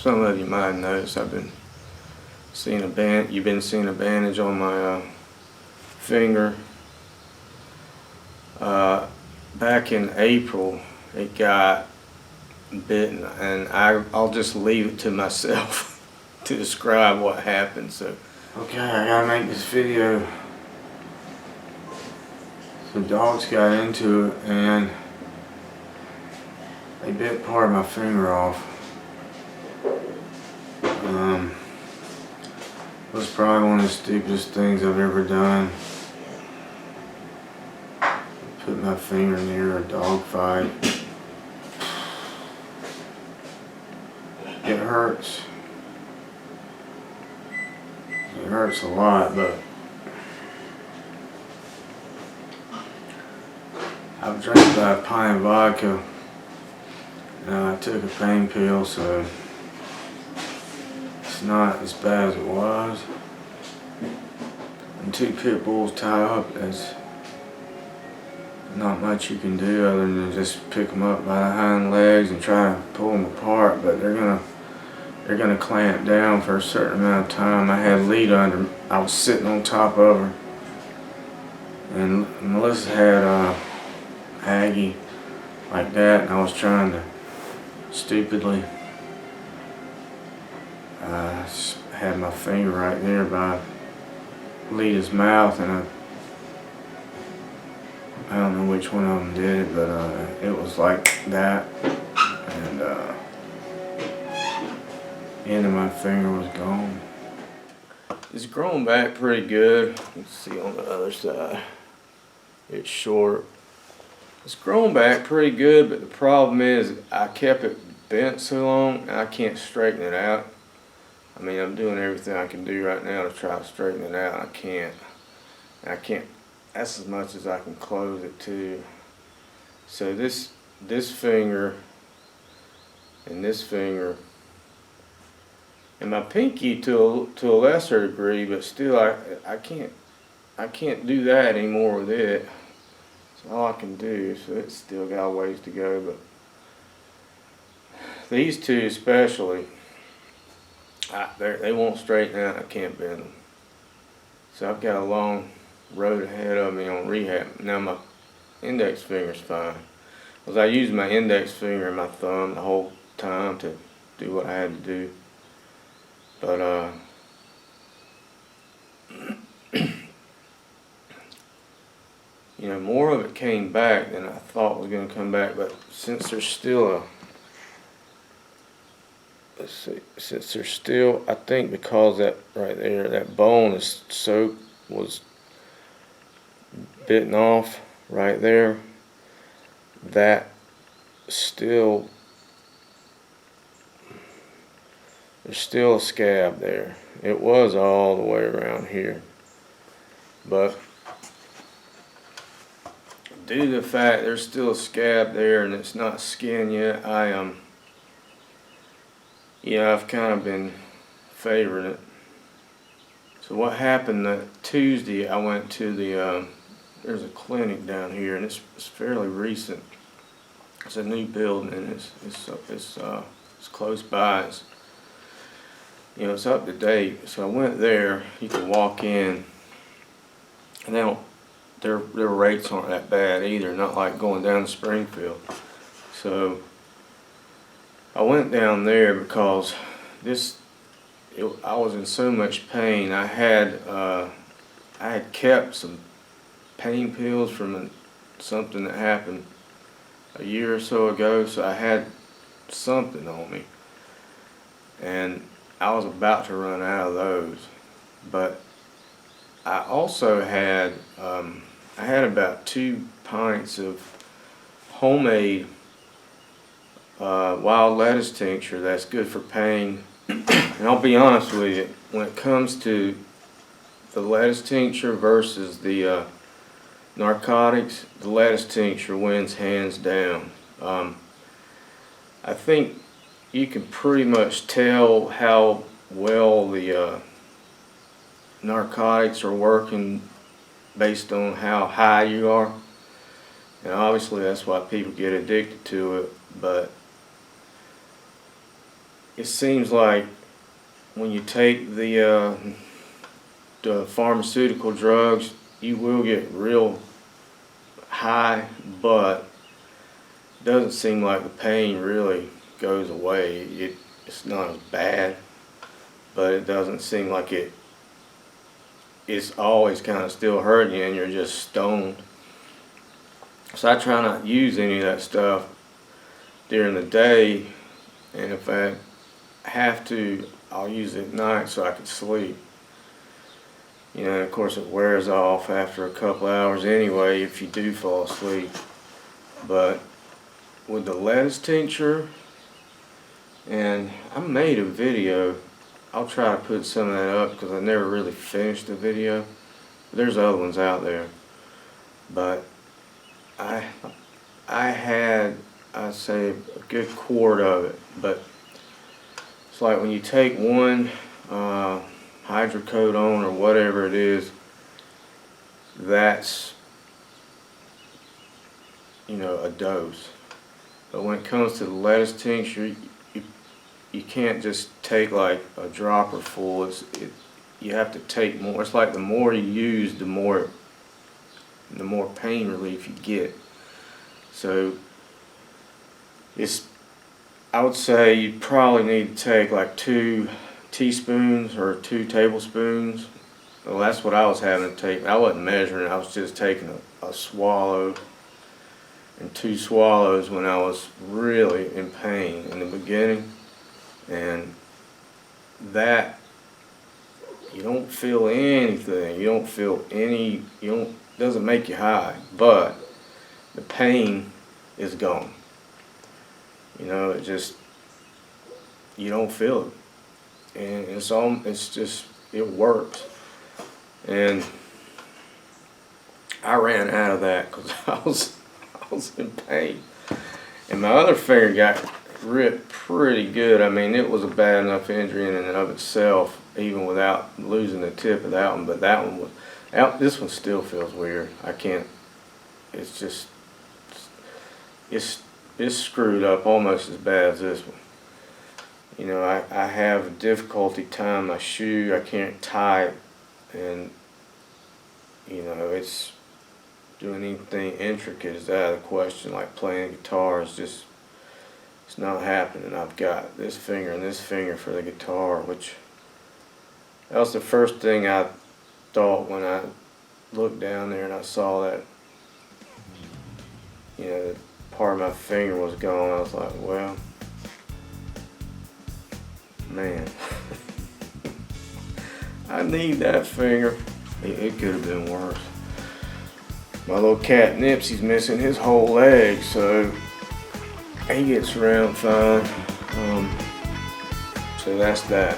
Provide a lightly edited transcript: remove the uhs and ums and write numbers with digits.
some of you might have noticed I've been seeing you've been seeing a bandage on my finger. Back in April, it got bitten, and I'll just leave it to myself to describe what happened. So, okay, I gotta make this video. Some dogs got into it, and they bit part of my finger off. It was probably one of the stupidest things I've ever done. Put my finger near a dog fight. It hurts. It hurts a lot, but I've drank about a pint of vodka, and I took a pain pill, so it's not as bad as it was. And 2 pit bulls tied up, there's not much you can do other than just pick them up by the hind legs and try to pull them apart, but they're gonna clamp down for a certain amount of time. I had Lita I was sitting on top of her, and Melissa had Aggie like that, and I was trying to stupidly had my finger right there by Lita's mouth, and I don't know which one of them did it, but it was like that, and the end of my finger was gone. It's grown back pretty good. You can see on the other side, it's short. It's grown back pretty good, but the problem is I kept it bent so long, and I can't straighten it out. I mean, I'm doing everything I can do right now to try to straighten it out. I can't. That's as much as I can close it too. So this finger and this finger and my pinky to a lesser degree, but still I can't do that anymore with it. That's all I can do. So it's still got a ways to go, but these two especially, they won't straighten out. I can't bend them. So I've got a long road ahead of me on rehab. Now my index finger's fine, because I used my index finger and my thumb the whole time to do what I had to do. But you know, more of it came back than I thought was going to come back. But since there's still I think because that right there, that bone was bitten off right there, that still, there's still a scab there. It was all the way around here, but due to the fact there's still a scab there and it's not skin yet, I've kind of been favoring it. So what happened that Tuesday, I went to there's a clinic down here, and it's fairly recent. It's a new building, and it's close by. It's up to date. So I went there. You can walk in, and their rates aren't that bad either. Not like going down to Springfield. So I went down there because I was in so much pain. I had kept some pain pills from something that happened a year or so ago, so I had something on me, and I was about to run out of those. But I also had about 2 pints of homemade wild lettuce tincture that's good for pain. And I'll be honest with you, when it comes to the lettuce tincture versus the narcotics, the lettuce tincture wins hands down. I think you can pretty much tell how well the narcotics are working based on how high you are. And obviously that's why people get addicted to it, but it seems like when you take the pharmaceutical drugs, you will get real high, but it doesn't seem like the pain really goes away. It's not as bad, but it doesn't seem like it's always kind of still hurting you and you're just stoned. So I try not to use any of that stuff during the day, and if I have to, I'll use it at night so I can sleep. You know, and of course it wears off after a couple hours anyway if you do fall asleep. But with the lettuce tincture, and I made a video, I'll try to put some of that up because I never really finished the video. There's other ones out there, but I had, I'd say, a good quart of it. But it's like when you take one hydrocodone or whatever it is, that's, you know, a dose. But when it comes to the lettuce tincture, you can't just take like a dropper full. You have to take more. It's like the more you use, the more pain relief you get. So I would say you probably need to take like 2 teaspoons or 2 tablespoons. Well, that's what I was having to take. I wasn't measuring. I was just taking a swallow and 2 swallows when I was really in pain in the beginning. And that, you don't feel anything. You don't feel any, doesn't make you high, but the pain is gone. You know, it just, you don't feel it. And it works. And I ran out of that because I was in pain. And my other finger got ripped pretty good. I mean, it was a bad enough injury in and of itself, even without losing the tip of that one. But that one was, this one still feels weird. I can't, it's just, it's screwed up almost as bad as this one. You know, I have a difficulty tying my shoe. I can't tie it, and you know, it's doing anything intricate is out of the question. Like playing guitar is just, it's not happening. I've got this finger and this finger for the guitar, which that was the first thing I thought when I looked down there and I saw that, you know, part of my finger was gone. I was like, well, man, I need that finger. It could have been worse. My little cat Nipsey's missing his whole leg, so he gets around fine. So that's that.